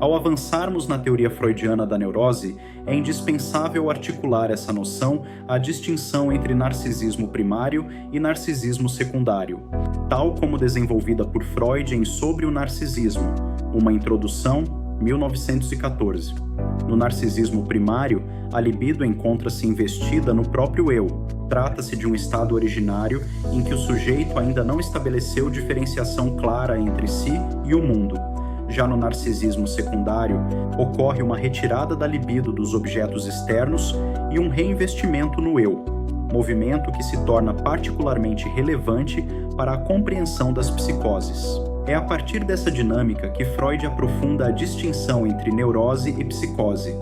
Ao avançarmos na teoria freudiana da neurose, é indispensável articular essa noção à distinção entre narcisismo primário e narcisismo secundário, tal como desenvolvida por Freud em Sobre o Narcisismo, uma introdução, 1914. No narcisismo primário, a libido encontra-se investida no próprio eu. Trata-se de um estado originário em que o sujeito ainda não estabeleceu diferenciação clara entre si e o mundo. Já no narcisismo secundário, ocorre uma retirada da libido dos objetos externos e um reinvestimento no eu, movimento que se torna particularmente relevante para a compreensão das psicoses. É a partir dessa dinâmica que Freud aprofunda a distinção entre neurose e psicose.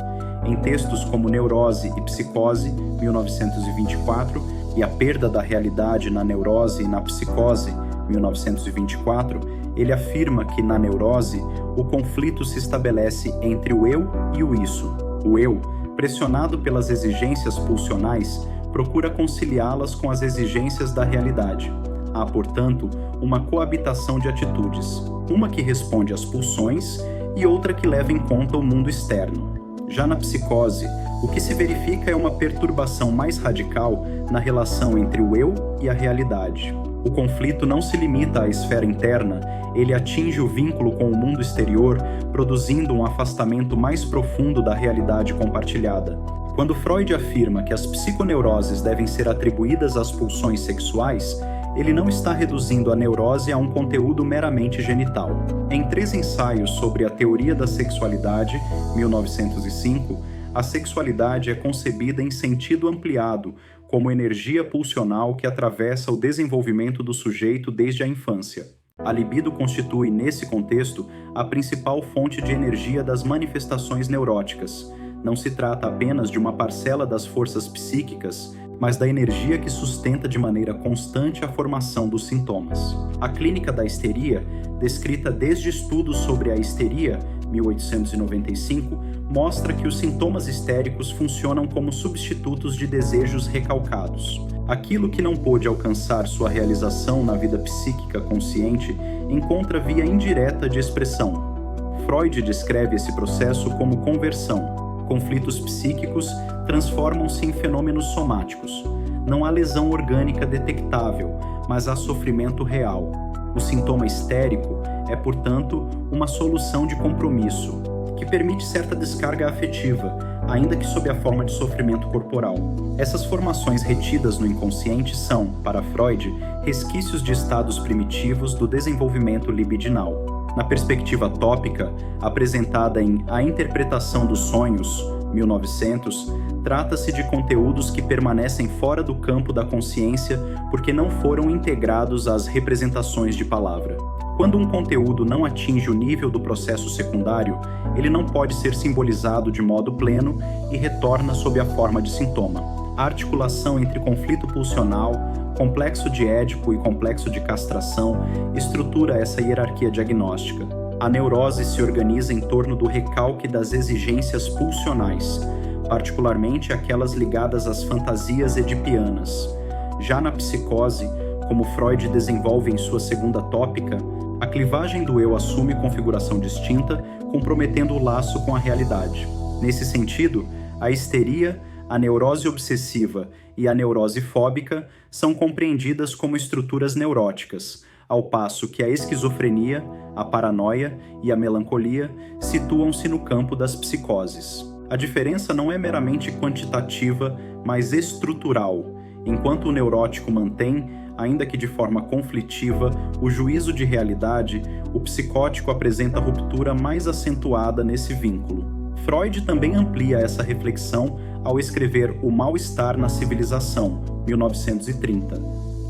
Em textos como Neurose e Psicose, 1924, e A Perda da Realidade na Neurose e na Psicose, 1924, ele afirma que, na neurose, o conflito se estabelece entre o eu e o isso. O eu, pressionado pelas exigências pulsionais, procura conciliá-las com as exigências da realidade. Há, portanto, uma coabitação de atitudes, uma que responde às pulsões e outra que leva em conta o mundo externo. Já na psicose, o que se verifica é uma perturbação mais radical na relação entre o eu e a realidade. O conflito não se limita à esfera interna, ele atinge o vínculo com o mundo exterior, produzindo um afastamento mais profundo da realidade compartilhada. Quando Freud afirma que as psiconeuroses devem ser atribuídas às pulsões sexuais, ele não está reduzindo a neurose a um conteúdo meramente genital. Em 3 ensaios sobre a teoria da sexualidade, 1905, a sexualidade é concebida em sentido ampliado, como energia pulsional que atravessa o desenvolvimento do sujeito desde a infância. A libido constitui, nesse contexto, a principal fonte de energia das manifestações neuróticas. Não se trata apenas de uma parcela das forças psíquicas, mas da energia que sustenta de maneira constante a formação dos sintomas. A clínica da histeria, descrita desde estudos sobre a histeria, 1895, mostra que os sintomas histéricos funcionam como substitutos de desejos recalcados. Aquilo que não pôde alcançar sua realização na vida psíquica consciente encontra via indireta de expressão. Freud descreve esse processo como conversão. Conflitos psíquicos transformam-se em fenômenos somáticos. Não há lesão orgânica detectável, mas há sofrimento real. O sintoma histérico é, portanto, uma solução de compromisso, que permite certa descarga afetiva, ainda que sob a forma de sofrimento corporal. Essas formações retidas no inconsciente são, para Freud, resquícios de estados primitivos do desenvolvimento libidinal. Na perspectiva tópica, apresentada em A Interpretação dos Sonhos, 1900, trata-se de conteúdos que permanecem fora do campo da consciência porque não foram integrados às representações de palavra. Quando um conteúdo não atinge o nível do processo secundário, ele não pode ser simbolizado de modo pleno e retorna sob a forma de sintoma. A articulação entre conflito pulsional, complexo de Édipo e complexo de castração estrutura essa hierarquia diagnóstica. A neurose se organiza em torno do recalque das exigências pulsionais, particularmente aquelas ligadas às fantasias edipianas. Já na psicose, como Freud desenvolve em sua segunda tópica, a clivagem do eu assume configuração distinta, comprometendo o laço com a realidade. Nesse sentido, a histeria, a neurose obsessiva e a neurose fóbica são compreendidas como estruturas neuróticas, ao passo que a esquizofrenia, a paranoia e a melancolia situam-se no campo das psicoses. A diferença não é meramente quantitativa, mas estrutural. Enquanto o neurótico mantém, ainda que de forma conflitiva, o juízo de realidade, o psicótico apresenta ruptura mais acentuada nesse vínculo. Freud também amplia essa reflexão ao escrever O Mal-Estar na Civilização, 1930.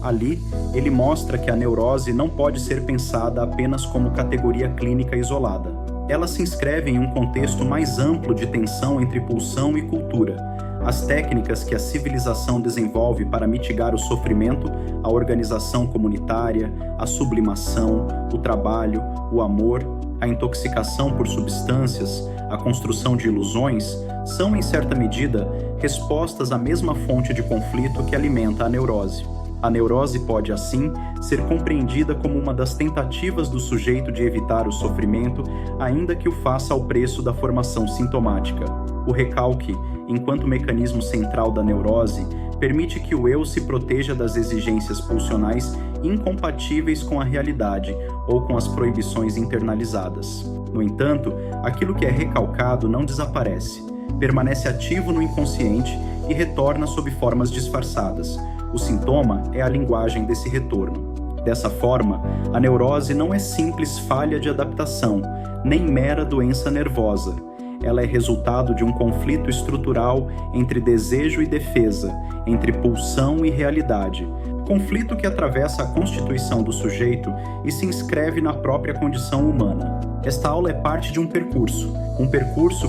Ali, ele mostra que a neurose não pode ser pensada apenas como categoria clínica isolada. Ela se inscreve em um contexto mais amplo de tensão entre pulsão e cultura. As técnicas que a civilização desenvolve para mitigar o sofrimento, a organização comunitária, a sublimação, o trabalho, o amor, a intoxicação por substâncias, a construção de ilusões, são, em certa medida, respostas à mesma fonte de conflito que alimenta a neurose. A neurose pode, assim, ser compreendida como uma das tentativas do sujeito de evitar o sofrimento, ainda que o faça ao preço da formação sintomática. O recalque, enquanto mecanismo central da neurose, permite que o eu se proteja das exigências pulsionais incompatíveis com a realidade ou com as proibições internalizadas. No entanto, aquilo que é recalcado não desaparece, permanece ativo no inconsciente e retorna sob formas disfarçadas. O sintoma é a linguagem desse retorno. Dessa forma, a neurose não é simples falha de adaptação, nem mera doença nervosa. Ela é resultado de um conflito estrutural entre desejo e defesa, entre pulsão e realidade. Conflito que atravessa a constituição do sujeito e se inscreve na própria condição humana. Esta aula é parte de um percurso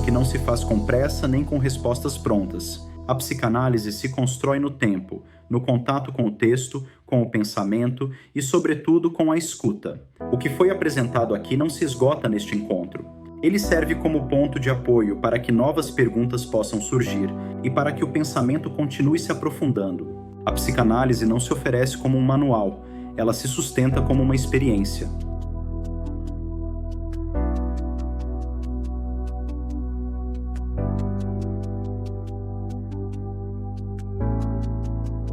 que não se faz com pressa nem com respostas prontas. A psicanálise se constrói no tempo, no contato com o texto, com o pensamento e, sobretudo, com a escuta. O que foi apresentado aqui não se esgota neste encontro. Ele serve como ponto de apoio para que novas perguntas possam surgir e para que o pensamento continue se aprofundando. A psicanálise não se oferece como um manual, ela se sustenta como uma experiência.